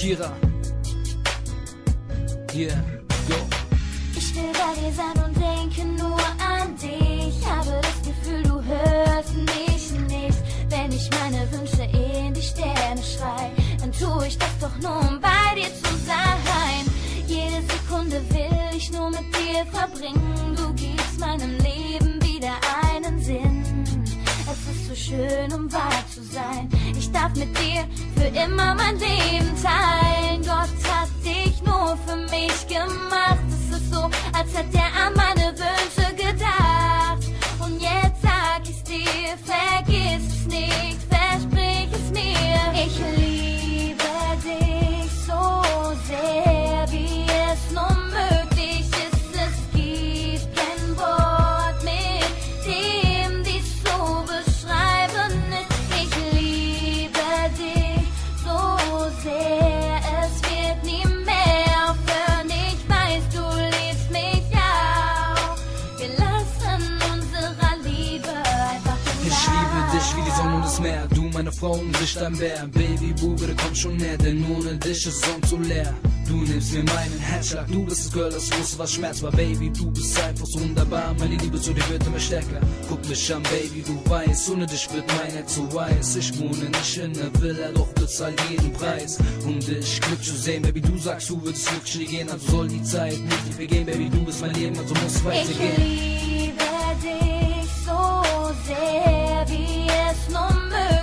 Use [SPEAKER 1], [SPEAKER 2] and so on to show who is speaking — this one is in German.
[SPEAKER 1] Kira. Yeah, go.
[SPEAKER 2] Ich will bei dir sein und denke nur an dich. Habe das Gefühl, du hörst mich nicht. Wenn ich meine Wünsche in die Sterne schrei, dann tue ich das doch nur, um bei dir zu sein. Jede Sekunde will ich nur mit dir verbringen. Du gibst meinem Leben wieder einen Sinn. Es ist so schön, um wahr zu sein. Ich darf mit dir für immer mein Leben teilen. Gott hat dich nur für mich gemacht. Es ist so, als hätte er an meine Wünsche gedacht. Und jetzt sag ich's dir, vergiss es nicht, versprich es mir. Ich liebe dich so sehr, wie es nur möglich ist. Es gibt kein Wort, mit dem dies so beschreiben ist. Ich liebe dich so sehr, es wird nie mehr aufhören. Ich weiß, du liebst mich auch. Wir lassen unserer Liebe einfach den
[SPEAKER 1] Ich liebe dich wie die Sonne und das Meer. Du meine Frau und ich dein Bär. Baby, Bube, komm schon näher, denn ohne dich ist Song zu leer. Du nimmst mir meinen Herzschlag, du bist das Girl, das wusste, was Schmerz war. Baby, du bist einfach so wunderbar. Meine Liebe zu dir wird immer stärker. Guck mich an, Baby, du weißt, ohne dich wird mein Herz zu weiß. Ich wohne nicht in der Villa, doch bezahl jeden Preis. Und ich Glück zu sehen, Baby, du sagst, du würdest glücklich nie gehen. Also soll die Zeit nicht vergehen, Baby, du bist mein Leben, also muss weitergehen.
[SPEAKER 2] Ich liebe dich so sehr, wie es nur möglich ist.